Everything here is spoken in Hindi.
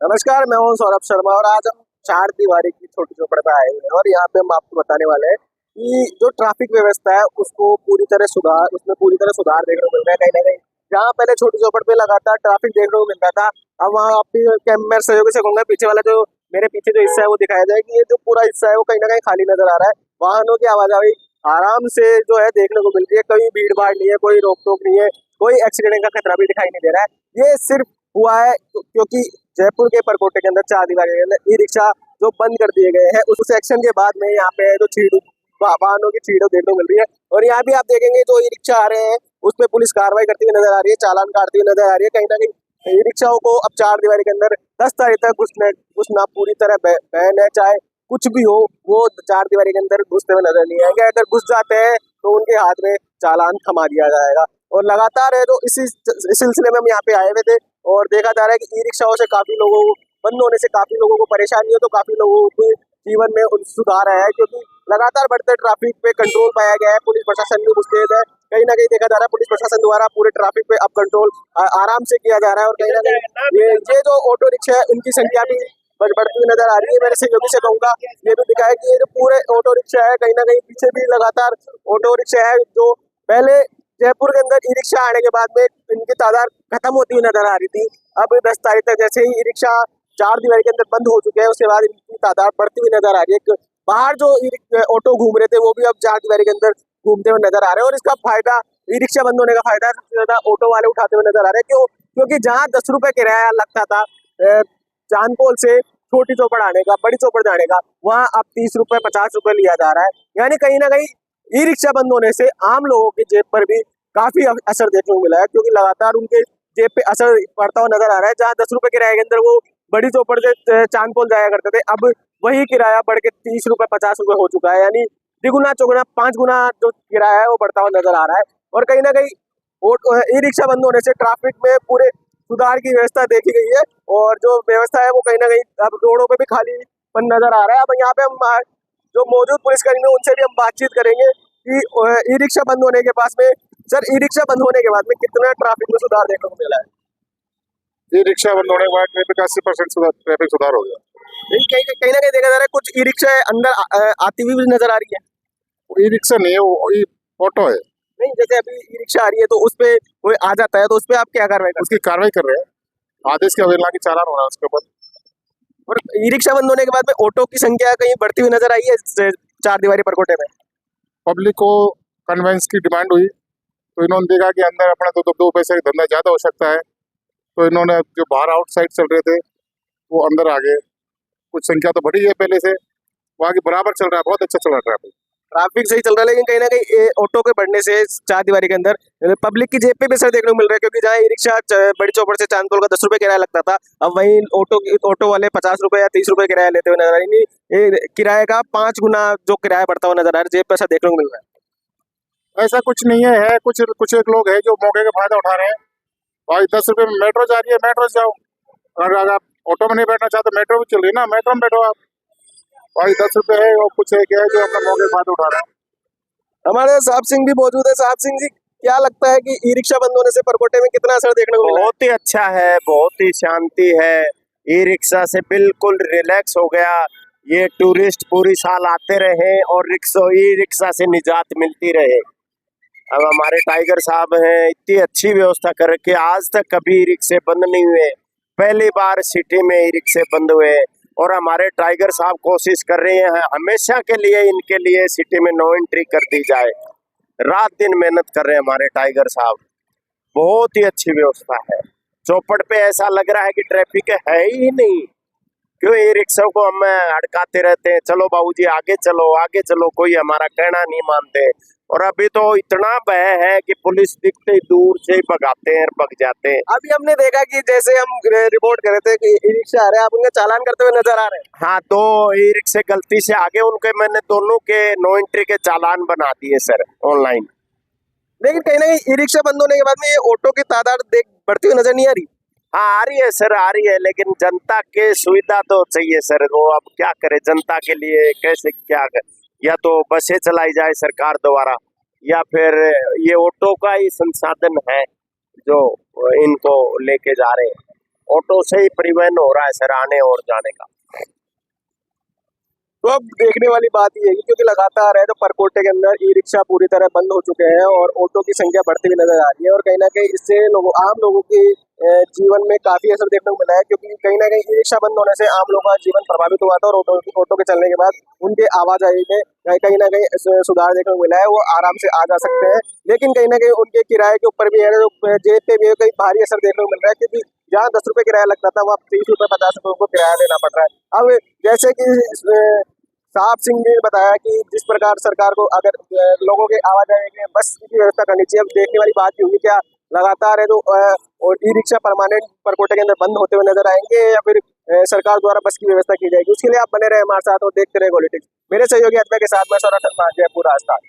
नमस्कार, मैं हूँ सौरभ शर्मा और आज हम चार दीवारी की छोटी चौपड़ पे आए हुए हैं और यहाँ पे हम आपको बताने वाले हैं कि जो ट्रैफिक व्यवस्था है उसको पूरी तरह सुधार देखने को मिल रहा है कहीं ना कहीं। जहाँ पहले छोटी चौपड़ पे लगातार ट्रैफिक देखने को मिलता था, अब वहाँ आपकी कैमरे सहयोगी से कहूंगा पीछे वाला जो मेरे पीछे जो हिस्सा है वो दिखाया जाए कि ये जो पूरा हिस्सा है वो कहीं ना कहीं खाली नजर आ रहा है। वाहनों की आवाजाही आराम से जो है देखने को मिल रही है, कोई भीड़ भाड़ नहीं है, कोई रोक टोक नहीं है, कोई एक्सीडेंट का खतरा भी दिखाई नहीं दे रहा है। ये सिर्फ हुआ है क्योंकि जयपुर के परकोटे के अंदर चार दीवारी के अंदर ई रिक्शा जो बंद कर दिए गए हैं उस एक्शन के बाद में यहाँ पे जो वाहनों की छीड़ देखने को मिल रही है। और यहाँ भी आप देखेंगे जो ई रिक्शा आ रहे हैं उस पर पुलिस कार्रवाई करती हुई नजर आ रही है, चालान काटती हुई नजर आ रही है। कहीं ना कहीं ई रिक्शाओं को अब चार दीवारी के अंदर 10 तारीख तक घुसना पूरी तरह बैन है, चाहे कुछ भी हो वो चार दीवारी के अंदर घुसते हुए नजर नहीं आएंगे। अगर घुस जाते हैं तो उनके हाथ में चालान थमा दिया जाएगा। और लगातार है जो इसी सिलसिले में हम यहाँ पे आए हुए थे और देखा जा रहा है कि ई रिक्शाओं से काफी लोगों को बंद होने से काफी लोगों को परेशानी है, तो काफी लोगों के जीवन में सुधार आया है क्योंकि लगातार बढ़ते ट्रैफिक पे कंट्रोल पाया गया है। पुलिस प्रशासन भी मुस्तैद है, कहीं ना कहीं देखा जा रहा है पुलिस प्रशासन द्वारा पूरे ट्रैफिक पे अब कंट्रोल आराम से किया जा रहा है। और कहीं ना कहीं ये जो ऑटो रिक्शा है उनकी संख्या भी बढ़ती हुई नजर आ रही है। मेरे सहयोगी से कहूंगा ये भी दिखाया कि ये जो पूरे ऑटो रिक्शा है कहीं ना कहीं पीछे भी लगातार ऑटो रिक्शा है जो पहले जयपुर के अंदर ई रिक्शा आने के बाद में इनकी तादाद खत्म होती हुई नजर आ रही थी। अब 10 तारीख तक जैसे ही ई रिक्शा चार दीवारी के अंदर बंद हो चुके हैं उसके बाद इनकी तादाद बढ़ती हुई नजर आ रही है। बाहर जो ऑटो घूम रहे थे वो भी अब चार दीवारी के अंदर घूमते हुए नजर आ रहे हैं। और इसका फायदा ई रिक्शा बंद होने का फायदा सबसे ज्यादा ऑटो वाले उठाते हुए नजर आ रहे हैं। क्यों? क्योंकि जहाँ 10 रुपए किराया लगता था चांदपोल से छोटी चौपड़ आने का, बड़ी चौपड़ जाने का, वहाँ अब 30 रुपए 50 रुपए लिया जा रहा है। यानी कहीं ना कहीं ई रिक्शा बंद होने से आम लोगों की जेब पर भी काफी असर देखने को मिला है क्योंकि लगातार उनके जेब पे असर पड़ता हुआ नजर आ रहा है। जहाँ 10 रुपए किराए के अंदर वो बड़ी चौपड़ से चांदपोल जाया करते थे, अब वही किराया बढ़ के 30 रुपए 50 रुपए हो चुका है। यानी द्विगुना चौगुना 5 गुना जो किराया है वो बढ़ता हुआ नजर आ रहा है। और कहीं ना कहीं ई रिक्शा बंद होने से ट्रैफिक में पूरे सुधार की व्यवस्था देखी गई है और जो व्यवस्था है वो कहीं ना कहीं अब रोडों पे भी खालीपन नजर आ रहा है। अब यहाँ पे हम जो मौजूद पुलिसकर्मी है उनसे भी हम बातचीत करेंगे कि ई रिक्शा बंद होने के पास में सर ई रिक्शा बंद होने के बाद में कितना ट्रैफिक में सुधार देखने को मिला है? ई रिक्शा बंद होने के बाद ट्रैफिक 80% ट्रैफिक सुधार हो गया। लेकिन कहीं ना कहीं देखा जा रहा है कुछ ई रिक्शा अंदर आती हुई भी नजर आ रही है। ई रिक्शा नहीं है, वो ई ऑटो है। नहीं, जैसे अभी ई रिक्शा आ रही है तो उस पे कोई आ जाता है तो उस पे आप क्या कार्रवाई करते उसकी कार्रवाई कर रहे हैं, आदेश की अवहेलना की चालान हो रहा है उसके ऊपर। हैं? और ई रिक्शा बंद होने के बाद में ऑटो की संख्या कहीं बढ़ती हुई नजर आई है चार दीवारी परकोटे में? पब्लिक को कन्वेंस की डिमांड हुई तो इन्होंने देखा कि अंदर अपना तो दो पैसे का धंधा ज्यादा हो सकता है, तो इन्होंने जो बाहर आउटसाइड चल रहे थे वो अंदर आ गए। कुछ संख्या तो बढ़ी है पहले से, वहाँ की बराबर चल रहा है, बहुत अच्छा चल रहा है ट्रैफिक। ट्रैफिक सही चल रहा है लेकिन कहीं ना कहीं ऑटो के बढ़ने से चार दीवारी के अंदर पब्लिक की जेब पे भी असर देखने को मिल रहा है क्योंकि जहाँ ई रिक्शा बड़ी चौपड़ से चांदपोल का 10 रुपए किराया लगता था, अब वहीं ऑटो वाले 50 रुपए या 30 रुपए किराया लेते हुए नजर आ रही है। किराए का 5 गुना जो किराया बढ़ता हुआ नजर आ रहा है, जेब पे ऐसा देखने को मिल रहा है। ऐसा कुछ नहीं है, कुछ कुछ एक लोग हैं जो मौके का फायदा उठा रहे हैं। भाई 10 रुपए में मेट्रो जा रही है, मेट्रो से जाओ। अगर आप ऑटो में नहीं बैठना चाहते, मेट्रो भी चल रही है ना, मेट्रो में बैठो आप। भाई 10 रुपए है और कुछ है क्या है जो अपना मौके का फायदा उठा रहे हैं। हमारे साहब सिंह भी मौजूद है। साहब सिंह जी, क्या लगता है कि ई रिक्शा बंद होने से परकोटे में कितना असर देखने को मिला है? बहुत ही अच्छा है, बहुत ही शांति है। ई रिक्शा से बिल्कुल रिलैक्स हो गया। ये टूरिस्ट पूरी साल आते रहे और ई रिक्शा से निजात मिलती रहे। अब हमारे टाइगर साहब हैं, इतनी अच्छी व्यवस्था करके आज तक कभी ई रिक्शे बंद नहीं हुए, पहली बार सिटी में ई रिक्शे बंद हुए। और हमारे टाइगर साहब कोशिश कर रहे हैं हमेशा के लिए इनके लिए सिटी में नो एंट्री कर दी जाए। रात दिन मेहनत कर रहे हैं हमारे टाइगर साहब, बहुत ही अच्छी व्यवस्था है। चौपड़ पे ऐसा लग रहा है कि ट्रैफिक है ही नहीं। क्यों ई रिक्शा को हम अड़काते रहते हैं, चलो बाबूजी आगे चलो, कोई हमारा कहना नहीं मानते। और अभी तो इतना भय है कि पुलिस दिखते ही दूर से ही भगाते हैं, भग जाते हैं। अभी हमने देखा कि जैसे हम रिपोर्ट कर रहे थे कि ई रिक्शा आ रहे हैं, आप उनका चालान करते हुए नजर आ रहे हैं। हाँ, दो ई रिक्शे गलती से आगे उनके मैंने दोनों के नो एंट्री के चालान बना दिए सर ऑनलाइन। लेकिन कहीं ना कहीं ई रिक्शा बंद होने के बाद में ये ऑटो की तादाद देख बढ़ती हुई नजर नहीं आ रही। हाँ आ रही है सर, आ रही है, लेकिन जनता के सुविधा तो चाहिए सर। वो अब क्या करे जनता के लिए, कैसे क्या कर, या तो बसें चलाई जाए सरकार द्वारा या फिर ये ऑटो का ही संसाधन है जो इनको लेके जा रहे हैं। ऑटो से ही परिवहन हो रहा है सर आने और जाने का। तो अब देखने वाली बात ये है क्योंकि लगातार है तो परकोटे के अंदर ई रिक्शा पूरी तरह बंद हो चुके हैं और ऑटो की संख्या बढ़ती हुई नजर आ रही है और कहीं ना कहीं इससे आम लोगों के जीवन में काफी असर देखने को मिला है क्योंकि कहीं ना कहीं ई रिक्शा बंद होने से आम लोगों का जीवन प्रभावित हुआ था और ऑटो के चलने के बाद उनके आवाजाही में कहीं ना कहीं सुधार देखने को मिला है। वो आराम से आ जा सकते हैं, लेकिन कहीं ना कहीं उनके किराए के ऊपर भी है जो जेब पे भी कहीं भारी असर देखने को मिल रहा है क्योंकि जहाँ 10 रुपए किराया लगता था वहाँ 30 रुपए 50 रुपए उनको किराया देना पड़ रहा है। अब जैसे कि साहब सिंह ने बताया कि जिस प्रकार सरकार को अगर लोगों के आवाजाही में बस की व्यवस्था करनी चाहिए। अब देखने वाली बात ये होगी क्या लगातार है तो और ई रिक्शा परमानेंट परकोटे के अंदर बंद होते हुए नजर आएंगे या फिर सरकार द्वारा बस की व्यवस्था की जाएगी। उसके लिए आप बने रहे हमारे साथ और देखते रहे पॉलिटिक्स। मेरे सहयोगी आत्मा के साथ मैं सौरभ शर्मा, जयपुर राजस्थान।